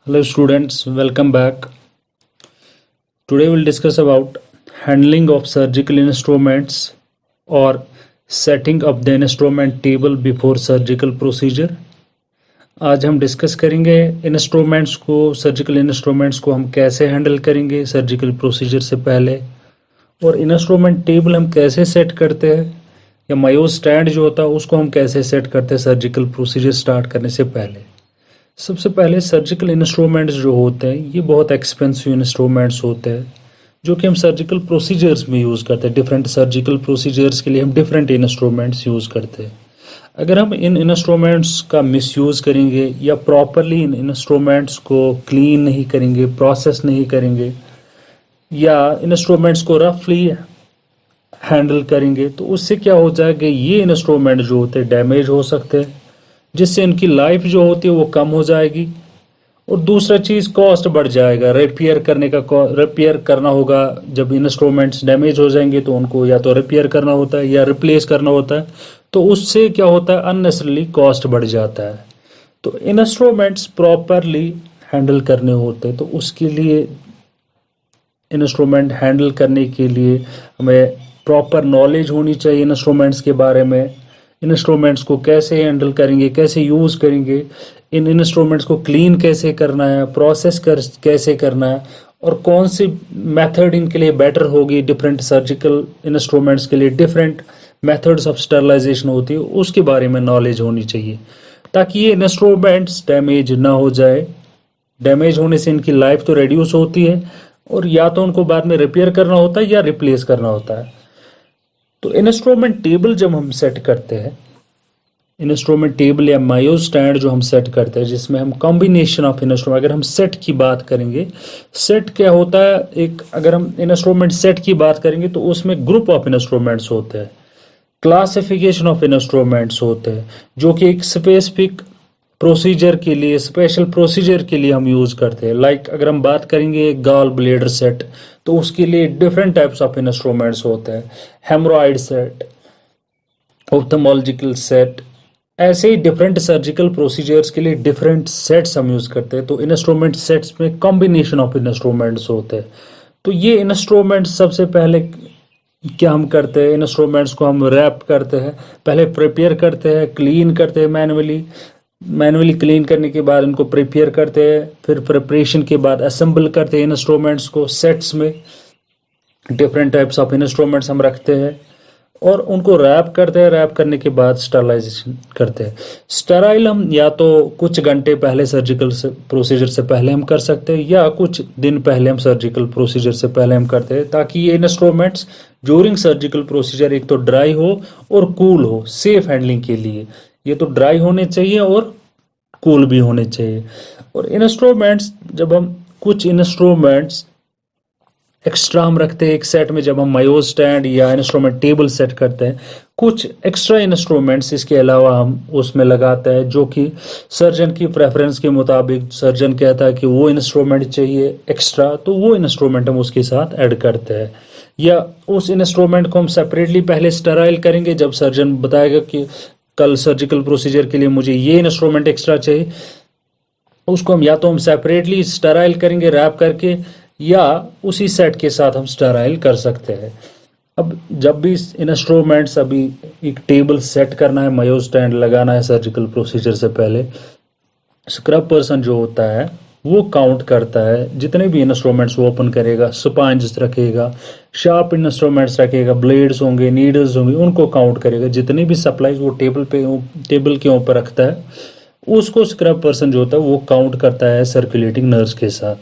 Hello students, welcome back. Today we'll discuss about handling of surgical instruments or setting up the instrument table before surgical procedure. आज हम discuss करेंगे instruments को, surgical instruments को हम कैसे handle करेंगे surgical procedure से पहले, और इंस्ट्रूमेंट टेबल हम कैसे सेट करते हैं या मायो स्टैंड जो होता है उसको हम कैसे सेट करते हैं सर्जिकल प्रोसीजर स्टार्ट करने से पहले। सबसे पहले सर्जिकल इंस्ट्रूमेंट्स जो होते हैं ये बहुत एक्सपेंसिव इंस्ट्रूमेंट्स होते हैं जो कि हम सर्जिकल प्रोसीजर्स में यूज़ करते हैं। डिफरेंट सर्जिकल प्रोसीजर्स के लिए हम डिफरेंट इंस्ट्रूमेंट्स यूज़ करते हैं। अगर हम इन इंस्ट्रूमेंट्स का मिसयूज़ करेंगे या प्रॉपरली इन इंस्ट्रूमेंट्स को क्लीन नहीं करेंगे, प्रोसेस नहीं करेंगे या इंस्ट्रूमेंट्स को रफली हैंडल करेंगे तो उससे क्या हो जाएगा, ये इंस्ट्रूमेंट जो होते हैं डैमेज हो सकते हैं, जिससे इनकी लाइफ जो होती है वो कम हो जाएगी। और दूसरा चीज़ कॉस्ट बढ़ जाएगा, रिपेयर करना होगा। जब इंस्ट्रूमेंट्स डैमेज हो जाएंगे तो उनको या तो रिपेयर करना होता है या रिप्लेस करना होता है, तो उससे क्या होता है अननेसेसरली कॉस्ट बढ़ जाता है। तो इंस्ट्रूमेंट्स प्रॉपरली हैंडल करने होते हैं, तो उसके लिए इंस्ट्रूमेंट हैंडल करने के लिए हमें प्रॉपर नॉलेज होनी चाहिए इंस्ट्रूमेंट्स के बारे में। इंस्ट्रूमेंट्स को कैसे हैंडल करेंगे, कैसे यूज़ करेंगे, इन इंस्ट्रूमेंट्स को क्लीन कैसे करना है, कैसे करना है, और कौन सी मेथड इनके लिए बेटर होगी। डिफरेंट सर्जिकल इंस्ट्रूमेंट्स के लिए डिफरेंट मेथड्स ऑफ स्टरलाइजेशन होती है, उसके बारे में नॉलेज होनी चाहिए ताकि ये इंस्ट्रूमेंट्स डैमेज ना हो जाए। डैमेज होने से इनकी लाइफ तो रिड्यूस होती है और या तो उनको बाद में रिपेयर करना होता है या रिप्लेस करना होता है। तो इंस्ट्रूमेंट टेबल जब हम सेट करते हैं, इंस्ट्रूमेंट टेबल या मायो स्टैंड जो हम सेट करते हैं, जिसमें हम कॉम्बिनेशन ऑफ इंस्ट्रूमेंट, अगर हम सेट की बात करेंगे, सेट क्या होता है, एक अगर हम इंस्ट्रूमेंट सेट की बात करेंगे तो उसमें ग्रुप ऑफ इंस्ट्रूमेंट्स होते हैं, क्लासिफिकेशन ऑफ इंस्ट्रूमेंट्स होते हैं जो कि एक स्पेसिफिक प्रोसीजर के लिए, स्पेशल प्रोसीजर के लिए हम यूज़ करते हैं। लाइक अगर हम बात करेंगे गॉल ब्लेडर सेट, तो उसके लिए डिफरेंट टाइप्स ऑफ इंस्ट्रूमेंट्स होते हैं, हेमरॉइड सेट, ऑप्थेल्मोलॉजिकल सेट, ऐसे ही डिफरेंट सर्जिकल प्रोसीजर्स के लिए डिफरेंट सेट्स हम यूज़ करते हैं। तो इंस्ट्रूमेंट सेट्स में कॉम्बिनेशन ऑफ इंस्ट्रूमेंट्स होते हैं। तो ये इंस्ट्रूमेंट्स सबसे पहले क्या हम करते हैं, इंस्ट्रूमेंट्स को हम रैप करते हैं, पहले प्रिपेयर करते हैं, क्लीन करते हैं मैनुअली क्लीन करने के बाद इनको प्रिपेयर करते हैं, फिर प्रिपरेशन के बाद असेंबल करते हैं इंस्ट्रूमेंट्स को सेट्स में। डिफरेंट टाइप्स ऑफ इंस्ट्रूमेंट्स हम रखते हैं और उनको रैप करते हैं। रैप करने के बाद स्टरलाइजेशन करते हैं। स्टराइल हम या तो कुछ घंटे पहले सर्जिकल प्रोसीजर से पहले हम कर सकते हैं या कुछ दिन पहले हम सर्जिकल प्रोसीजर से पहले हम करते हैं, ताकि ये इंस्ट्रूमेंट्स ड्यूरिंग सर्जिकल प्रोसीजर एक तो ड्राई हो और कूल हो, सेफ हैंडलिंग के लिए। ये तो ड्राई होने चाहिए और कूल भी होने चाहिए। और इंस्ट्रूमेंट्स जब हम कुछ इंस्ट्रूमेंट्स एक्स्ट्रा हम रखते हैं एक सेट में, जब हम मायो स्टैंड या इंस्ट्रूमेंट टेबल सेट करते हैं, कुछ एक्स्ट्रा इंस्ट्रूमेंट्स इसके अलावा हम उसमें लगाते हैं जो कि सर्जन की प्रेफरेंस के मुताबिक सर्जन कहता है कि वो इंस्ट्रूमेंट चाहिए एक्स्ट्रा, तो वो इंस्ट्रूमेंट हम उसके साथ ऐड करते हैं। या उस इंस्ट्रूमेंट को हम सेपरेटली पहले स्टराइल करेंगे, जब सर्जन बताएगा कि कल सर्जिकल प्रोसीजर के लिए मुझे ये इंस्ट्रूमेंट एक्स्ट्रा चाहिए, उसको हम या तो हम सेपरेटली स्टराइल करेंगे रैप करके, या उसी सेट के साथ हम स्टराइल कर सकते हैं। अब जब भी इंस्ट्रूमेंट्स, अभी एक टेबल सेट करना है, मायो स्टैंड लगाना है सर्जिकल प्रोसीजर से पहले, स्क्रब पर्सन जो होता है वो काउंट करता है जितने भी इंस्ट्रूमेंट्स वो ओपन करेगा, स्पंज रखेगा, शार्प इंस्ट्रूमेंट्स रखेगा, ब्लेड्स होंगे, नीडल्स होंगे, उनको काउंट करेगा। जितनी भी सप्लाईज वो टेबल के ऊपर रखता है उसको स्क्रब पर्सन जो होता है वो काउंट करता है सर्कुलेटिंग नर्व्स के साथ।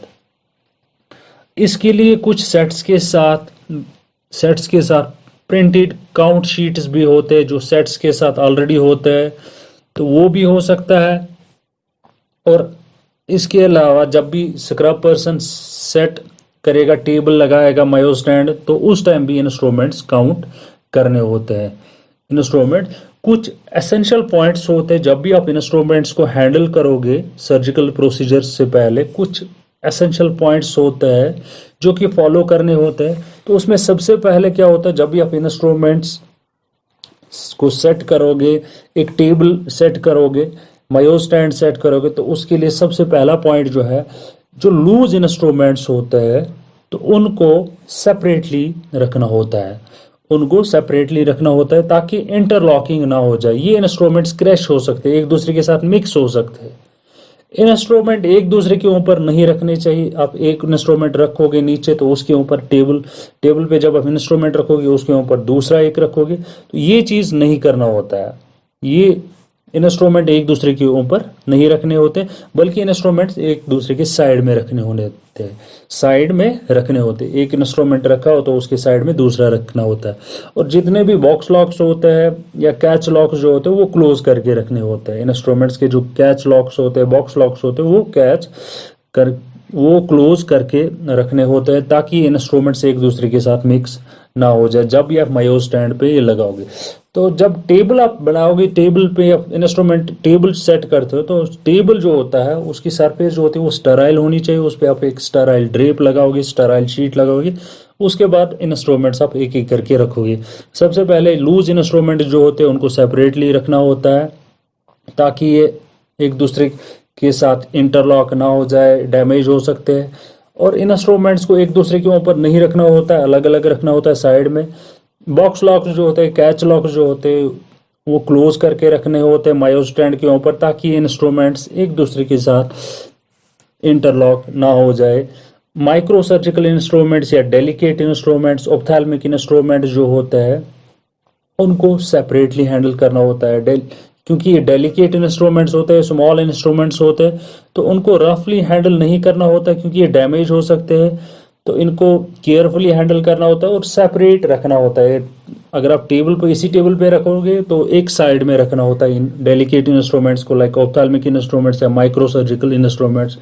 इसके लिए कुछ सेट्स के साथ प्रिंटेड काउंट शीट्स भी होते हैं जो सेट्स के साथ ऑलरेडी होते हैं, तो वो भी हो सकता है। और इसके अलावा जब भी स्क्रब पर्सन सेट करेगा, टेबल लगाएगा, मायो स्टैंड, तो उस टाइम भी इंस्ट्रूमेंट्स काउंट करने होते हैं। इंस्ट्रूमेंट कुछ एसेंशियल पॉइंट्स होते हैं, जब भी आप इंस्ट्रूमेंट्स को हैंडल करोगे सर्जिकल प्रोसीजर से पहले कुछ एसेंशियल पॉइंट्स होते हैं जो कि फॉलो करने होते हैं। तो उसमें सबसे पहले क्या होता है, जब भी आप इंस्ट्रूमेंट्स को सेट करोगे, एक टेबल सेट करोगे मायो स्टैंड सेट करोगे तो उसके लिए सबसे पहला पॉइंट जो है, जो लूज इंस्ट्रूमेंट्स होते हैं तो उनको सेपरेटली रखना होता है, उनको सेपरेटली रखना होता है ताकि इंटरलॉकिंग ना हो जाए। ये इंस्ट्रूमेंट्स क्रैश हो सकते हैं, एक दूसरे के साथ मिक्स हो सकते हैं। इंस्ट्रूमेंट एक दूसरे के ऊपर नहीं रखने चाहिए। आप एक इंस्ट्रूमेंट रखोगे नीचे तो उसके ऊपर टेबल टेबल पे जब आप इंस्ट्रूमेंट रखोगे उसके ऊपर दूसरा एक रखोगे, तो ये चीज़ नहीं करना होता है। ये इंस्ट्रूमेंट एक दूसरे के ऊपर नहीं रखने होते, बल्कि इंस्ट्रूमेंट्स एक दूसरे के साइड में रखने होते हैं, साइड में रखने होते हैं। एक इंस्ट्रूमेंट रखा हो तो उसके साइड में दूसरा रखना होता है। और जितने भी बॉक्स लॉक्स होते हैं या कैच लॉक्स जो होते हैं वो क्लोज करके रखने होते हैं। इंस्ट्रूमेंट्स के जो कैच लॉक्स होते हैं, बॉक्स लॉक्स होते हैं, वो क्लोज करके रखने होते हैं ताकि इंस्ट्रूमेंट्स एक दूसरे के साथ मिक्स ना हो जाए जब भी आप मायो स्टैंड पे ये लगाओगे। तो जब टेबल आप बनाओगे, टेबल पे आप इंस्ट्रूमेंट टेबल सेट करते हो तो टेबल जो होता है उसकी सरफेस जो होती है वो स्टराइल होनी चाहिए। उस पर आप एक स्टराइल ड्रेप लगाओगे, स्टराइल शीट लगाओगे। उसके बाद इंस्ट्रूमेंट्स आप एक एक करके रखोगे। सबसे पहले लूज इंस्ट्रूमेंट जो होते हैं उनको सेपरेटली रखना होता है ताकि ये एक दूसरे के साथ इंटरलॉक ना हो जाए, डैमेज हो सकते हैं। और इंस्ट्रूमेंट्स को एक दूसरे के ऊपर नहीं रखना होता है, अलग अलग रखना होता है साइड में। बॉक्स लॉक जो होते हैं, कैच लॉक जो होते हैं, वो क्लोज करके रखने होते हैं मायो स्टैंड के ऊपर ताकि इंस्ट्रूमेंट्स एक दूसरे के साथ इंटरलॉक ना हो जाए। माइक्रो सर्जिकल इंस्ट्रूमेंट्स या डेलिकेट इंस्ट्रूमेंट्स, ऑप्थेल्मिक इंस्ट्रूमेंट जो होते हैं उनको सेपरेटली हैंडल करना होता है। क्योंकि ये डेलिकेट इंस्ट्रूमेंट्स होते हैं, स्मॉल इंस्ट्रूमेंट्स होते हैं, तो उनको रफली हैंडल नहीं करना होता क्योंकि ये डैमेज हो सकते हैं। तो इनको केयरफुली हैंडल करना होता है और सेपरेट रखना होता है। अगर आप टेबल पे इसी टेबल पे रखोगे तो एक साइड में रखना होता है इन डेलिकेट इंस्ट्रूमेंट्स को, लाइक ऑप्थेल्मिक इंस्ट्रूमेंट्स या माइक्रो सर्जिकल इंस्ट्रूमेंट्स।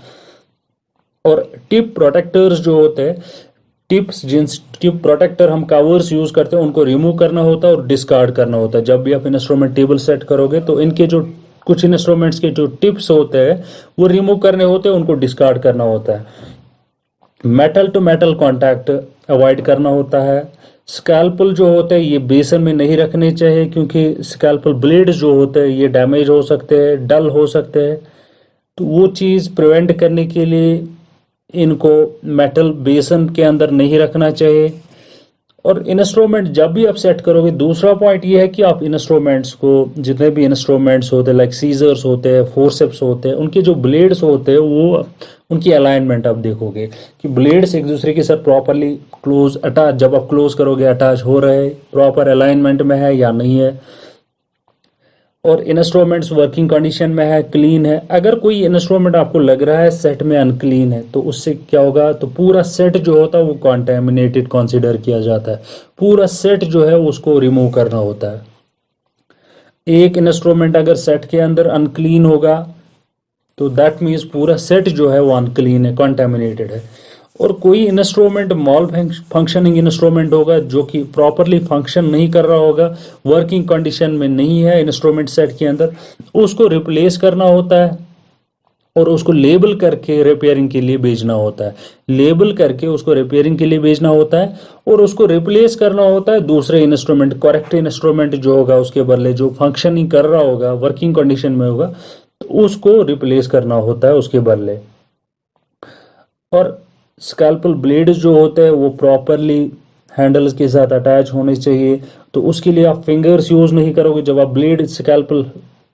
और टिप प्रोटेक्टर्स जो होते हैं, टिप प्रोटेक्टर हम कवर्स यूज करते हैं, उनको रिमूव करना होता है और डिस्कार्ड करना होता है। जब भी आप इंस्ट्रूमेंट टेबल सेट करोगे तो इनके जो कुछ इंस्ट्रूमेंट्स के जो टिप्स होते हैं वो रिमूव करने होते हैं, उनको डिस्कार्ड करना होता है। Metal to metal contact avoid करना होता है। स्कैल्पल जो होते हैं ये बेसन में नहीं रखने चाहिए क्योंकि स्कैल्पल ब्लेड जो होते हैं ये डैमेज हो सकते हैं, डल हो सकते हैं। तो वो चीज़ प्रिवेंट करने के लिए इनको मेटल बेसन के अंदर नहीं रखना चाहिए। और इंस्ट्रूमेंट जब भी आप सेट करोगे, दूसरा पॉइंट ये है कि आप इंस्ट्रूमेंट्स को, जितने भी इंस्ट्रूमेंट्स होते हैं लाइक सीजर्स होते हैं, फोर्सेप्स होते हैं, उनके जो ब्लेड्स होते हैं वो उनकी अलाइनमेंट आप देखोगे कि ब्लेड्स एक दूसरे के साथ प्रॉपरली क्लोज अटैच, जब आप क्लोज करोगे अटैच हो रहे, प्रॉपर अलाइनमेंट में है या नहीं है। और इंस्ट्रूमेंट्स वर्किंग कंडीशन में है, क्लीन है। अगर कोई इंस्ट्रूमेंट आपको लग रहा है सेट में अनक्लीन है तो उससे क्या होगा, तो पूरा सेट जो होता है वो कॉन्टेमिनेटेड कंसीडर किया जाता है। पूरा सेट जो है उसको रिमूव करना होता है। एक इंस्ट्रूमेंट अगर सेट के अंदर अनक्लीन होगा तो दैट मीन्स पूरा सेट जो है वो अनक्लीन है, कॉन्टेमिनेटेड है। और कोई इंस्ट्रूमेंट मॉल फंक्शनिंग इंस्ट्रूमेंट होगा जो कि प्रॉपरली फंक्शन नहीं कर रहा होगा, वर्किंग कंडीशन में नहीं है इंस्ट्रूमेंट सेट के अंदर, उसको रिप्लेस करना होता है और उसको लेबल करके रिपेयरिंग के लिए भेजना होता है। लेबल करके उसको रिपेयरिंग के लिए भेजना होता है और उसको रिप्लेस करना होता है दूसरे इंस्ट्रूमेंट, करेक्ट इंस्ट्रूमेंट जो होगा उसके बदले, जो फंक्शनिंग कर रहा होगा, वर्किंग कंडीशन में होगा, तो उसको रिप्लेस करना होता है उसके बदले। और स्कैल्पल ब्लेड जो होते हैं वो प्रॉपरली हैंडल्स के साथ अटैच होने चाहिए। तो उसके लिए आप फिंगर्स यूज नहीं करोगे। जब आप स्कैल्पल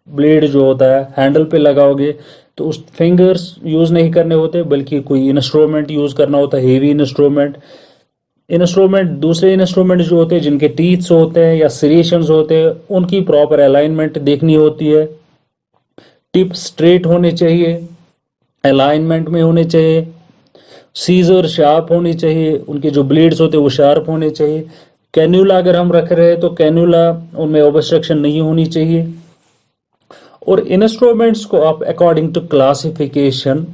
ब्लेड जो होता है हैंडल पे लगाओगे तो उस फिंगर्स यूज नहीं करने होते, बल्कि कोई इंस्ट्रूमेंट यूज करना होता है, हेवी इंस्ट्रूमेंट। दूसरे इंस्ट्रूमेंट जो होते हैं जिनके टीथ्स होते हैं या सीरेशंस होते हैं उनकी प्रॉपर अलाइनमेंट देखनी होती है। टिप स्ट्रेट होने चाहिए, अलाइनमेंट में होने चाहिए। सीजर शार्प होनी चाहिए, उनके जो ब्लेड्स होते हैं वो शार्प होने चाहिए। कैन्यूला अगर हम रख रहे हैं तो कैन्यूला उनमें ऑब्स्ट्रक्शन नहीं होनी चाहिए। और इंस्ट्रूमेंट्स को आप अकॉर्डिंग टू क्लासिफिकेशन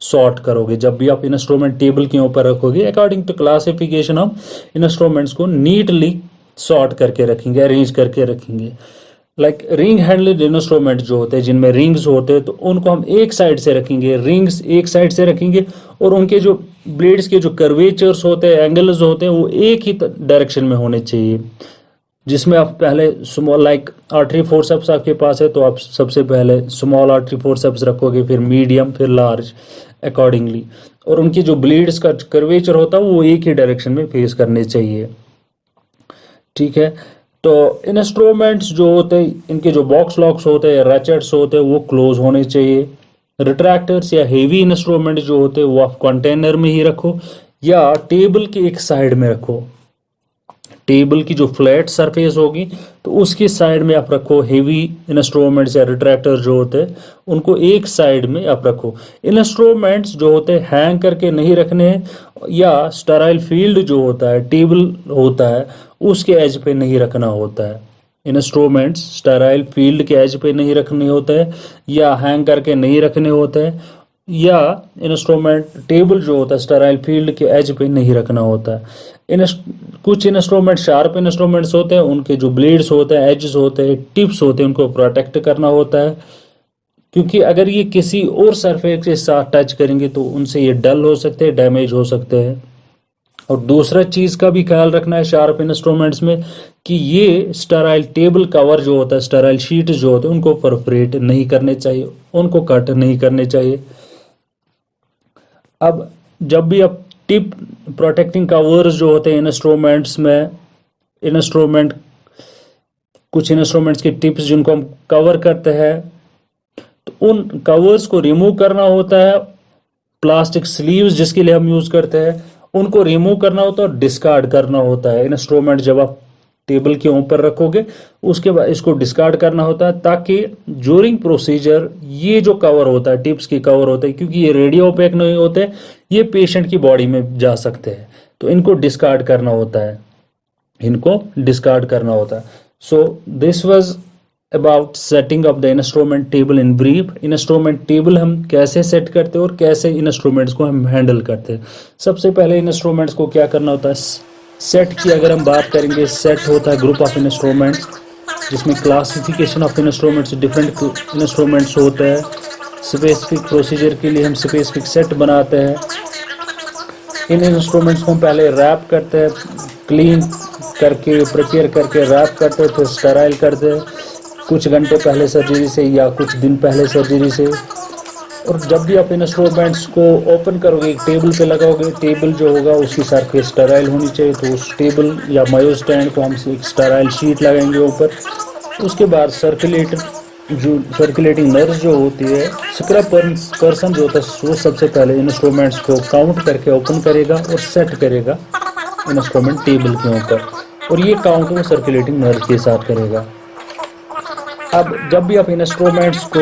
सॉर्ट करोगे। जब भी आप इंस्ट्रूमेंट टेबल के ऊपर रखोगे, अकॉर्डिंग टू क्लासिफिकेशन हम इंस्ट्रूमेंट्स को नीटली सॉर्ट करके रखेंगे, अरेंज करके रखेंगे। लाइक रिंग हैंडल्ड इंस्ट्रूमेंट जो होते हैं जिनमें रिंग्स होते हैं तो उनको हम एक साइड से रखेंगे, रिंग्स एक साइड से रखेंगे और उनके जो ब्लेड्स के जो कर्वेचर्स होते हैं, एंगल्स होते हैं वो एक ही डायरेक्शन में होने चाहिए। जिसमें आप पहले स्मॉल लाइक आर्टरी फोर्सेप्स आपके पास है तो आप सबसे पहले स्मॉल आर्टरी फोर्सेप्स रखोगे, फिर मीडियम, फिर लार्ज अकॉर्डिंगली। और उनकी जो ब्लेड्स का कर्वेचर होता है वो एक ही डायरेक्शन में फेस करने चाहिए, ठीक है। तो इंस्ट्रूमेंट्स जो होते हैं, इनके जो बॉक्स लॉक्स होते हैं, रैचेट्स होते हैं, वो क्लोज होने चाहिए। रिट्रैक्टर्स या हेवी इंस्ट्रूमेंट जो होते हैं वो आप कंटेनर में ही रखो या टेबल के एक साइड में रखो। टेबल की जो फ्लैट सरफेस होगी तो उसकी साइड में आप रखो हेवी इंस्ट्रूमेंट्स या रिट्रैक्टर जो होते हैं उनको एक साइड में आप रखो। इंस्ट्रूमेंट्स जो होते हैं हैंग करके नहीं रखने हैं, या स्टराइल फील्ड जो होता है टेबल होता है उसके एज पे नहीं रखना होता है। इंस्ट्रूमेंट्स स्टराइल फील्ड के एज पे नहीं रखने होते हैं या हैंग करके नहीं रखने होते हैं, या इंस्ट्रूमेंट टेबल जो होता है स्टराइल फील्ड के एज पे नहीं रखना होता है। कुछ इंस्ट्रूमेंट शार्प इंस्ट्रूमेंट्स होते हैं, उनके जो ब्लेड्स होते हैं, एजेस होते हैं, टिप्स होते हैं, उनको प्रोटेक्ट करना होता है, क्योंकि अगर ये किसी और सरफेस के साथ टच करेंगे तो उनसे ये डल हो सकते हैं, डैमेज हो सकते हैं। और दूसरा चीज़ का भी ख्याल रखना है शार्प इंस्ट्रूमेंट्स में कि ये स्टराइल टेबल कवर जो होता है, स्टराइल शीट जो होते हैं, उनको परफोरेट नहीं करने चाहिए, उनको कट नहीं करने चाहिए। अब जब भी आप टिप प्रोटेक्टिंग कवर्स जो होते हैं इंस्ट्रूमेंट्स में, इंस्ट्रूमेंट कुछ इंस्ट्रूमेंट्स की टिप्स जिनको हम कवर करते हैं तो उन कवर्स को रिमूव करना होता है। प्लास्टिक स्लीव्स जिसके लिए हम यूज़ करते हैं उनको रिमूव करना होता है और डिस्कार्ड करना होता है। इंस्ट्रूमेंट जब आप टेबल के ऊपर रखोगे उसके बाद इसको डिस्कार्ड करना होता है, ताकि ड्यूरिंग प्रोसीजर ये जो कवर होता है, टिप्स की कवर होता है, क्योंकि ये रेडियो ओपेक नहीं होते, ये पेशेंट की बॉडी में जा सकते हैं, तो इनको डिस्कार्ड करना होता है, इनको डिस्कार्ड करना होता है। So this was about setting of the instrument table in brief. Instrument table हम कैसे सेट करते हैं और कैसे इंस्ट्रूमेंट्स को हम हैंडल करते हैं। सबसे पहले इंस्ट्रूमेंट्स को क्या करना होता है, सेट की अगर हम बात करेंगे, सेट होता है ग्रुप ऑफ इंस्ट्रूमेंट्स जिसमें classification of instruments, different instruments होते हैं। स्पेसिफिक प्रोसीजर के लिए हम स्पेसिफिक सेट बनाते हैं। इन इंस्ट्रूमेंट्स को हम पहले रैप करते हैं, क्लीन करके प्रिपेयर करके रैप करते हैं, फिर स्टेराइल करते हैं कुछ घंटे पहले सर्जरी से या कुछ दिन पहले सर्जरी से। और जब भी आप इंस्ट्रूमेंट्स को ओपन करोगे, एक टेबल पे लगाओगे, टेबल जो होगा उसकी सरफेस स्टेराइल होनी चाहिए, तो उस टेबल या मायो स्टैंड को हम एक स्टेराइल शीट लगाएंगे ऊपर। उसके बाद सर्कुलेटिंग नर्स जो होती है, स्क्रब पर्सन जो होता है, वो सबसे पहले इंस्ट्रूमेंट्स को काउंट करके ओपन करेगा और सेट करेगा इंस्ट्रूमेंट टेबल के ऊपर, और ये काउंट वो सर्कुलेटिंग नर्स के साथ करेगा। अब जब भी आप इंस्ट्रूमेंट्स को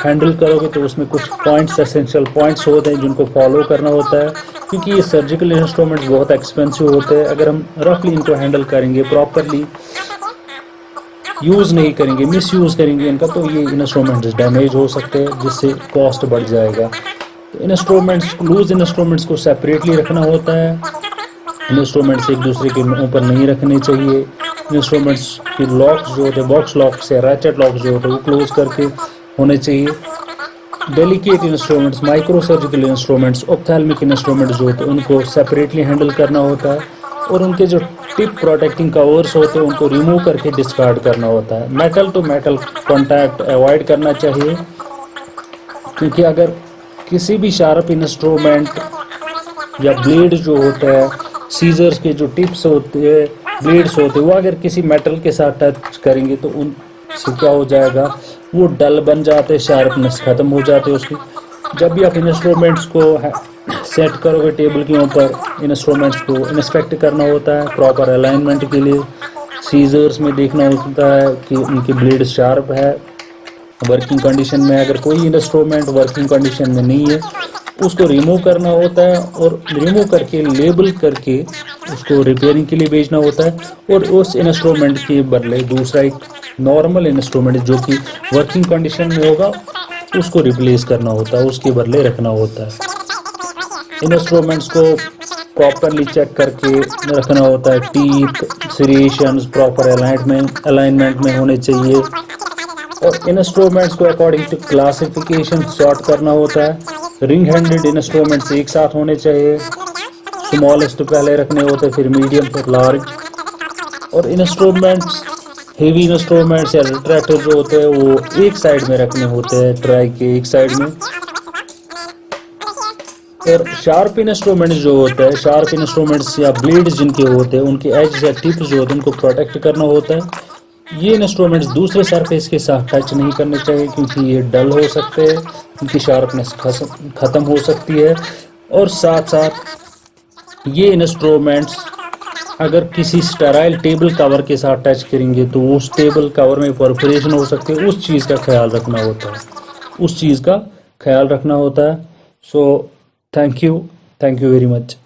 हैंडल करोगे तो उसमें कुछ पॉइंट्स, एसेंशियल पॉइंट्स होते हैं जिनको फॉलो करना होता है, क्योंकि ये सर्जिकल इंस्ट्रूमेंट्स बहुत एक्सपेंसिव होते हैं। अगर हम रफली इनको हैंडल करेंगे, प्रॉपरली यूज़ नहीं करेंगे, मिस यूज़ करेंगे इनका, तो ये इंस्ट्रूमेंट्स डैमेज हो सकते हैं, जिससे कॉस्ट बढ़ जाएगा। तो इंस्ट्रूमेंट्स, लूज इंस्ट्रूमेंट्स को सेपरेटली रखना होता है, इंस्ट्रूमेंट्स एक दूसरे के ऊपर नहीं रखने चाहिए। इंस्ट्रूमेंट्स के लॉक्स जो होते हैं, बॉक्स लॉक्स या रैचेट लॉक्स जो होते हैं, वो क्लोज करके होने चाहिए। Delicate instruments, micro surgical instruments, ophthalmic instruments जो होते हैं उनको सेपरेटली हैंडल करना होता है, और उनके जो टिप प्रोटेक्टिंग कवर्स होते हैं उनको रिमूव करके डिस्कार्ड करना होता है। Metal to metal contact avoid करना चाहिए, क्योंकि अगर किसी भी शार्प इंस्ट्रूमेंट या ब्लेड जो होता है, सीजर्स के जो टिप्स होते हैं, ब्लेड्स होते हैं, वो अगर किसी मेटल के साथ टच करेंगे तो उनसे क्या हो जाएगा, वो डल बन जाते, शार्पनेस खत्म हो जाते उसकी। जब भी आप इंस्ट्रूमेंट्स को सेट करोगे टेबल के ऊपर, इंस्ट्रूमेंट्स को इंस्पेक्ट करना होता है प्रॉपर अलाइनमेंट के लिए। सीजर्स में देखना होता है कि उनकी ब्लेड शार्प है, वर्किंग कंडीशन में। अगर कोई इंस्ट्रूमेंट वर्किंग कंडीशन में नहीं है उसको रिमूव करना होता है, और रिमूव करके लेबल करके उसको रिपेयरिंग के लिए भेजना होता है, और उस इंस्ट्रूमेंट के बदले दूसरा एक नॉर्मल इंस्ट्रूमेंट जो कि वर्किंग कंडीशन में होगा उसको रिप्लेस करना होता है, उसके बदले रखना होता है। इंस्ट्रूमेंट्स को प्रॉपरली चेक करके रखना होता है, टीथ, सीरिएशंस प्रॉपर अलाइनमेंट में होने चाहिए, और इंस्ट्रूमेंट्स को अकॉर्डिंग टू क्लासिफिकेशन सॉर्ट करना होता है। रिंग हैंडेड इंस्ट्रूमेंट्स एक साथ होने चाहिए, स्मॉलेस्ट पहले रखने होते, फिर मीडियम, फिर लार्ज। और इंस्ट्रूमेंट्स, हेवी इंस्ट्रूमेंट्स या रिट्रैक्टर जो होते हैं वो एक साइड में रखने होते हैं, ट्राई के एक साइड में। और शार्प इंस्ट्रूमेंट्स जो होते हैं, शार्प इंस्ट्रूमेंट्स या ब्लेड्स जिनके होते हैं, उनके एज या टिप्स जो होते हैं उनको प्रोटेक्ट करना होता है। ये इंस्ट्रूमेंट्स दूसरे सरफेस के साथ टच नहीं करने चाहिए क्योंकि ये डल हो सकते हैं, इनकी शार्पनेस खत्म हो सकती है। और साथ साथ ये इंस्ट्रूमेंट्स अगर किसी स्टेराइल टेबल कवर के साथ टच करेंगे तो उस टेबल कवर में परफोरेशन हो सकती है, उस चीज़ का ख्याल रखना होता है, उस चीज़ का ख्याल रखना होता है। So thank you very much.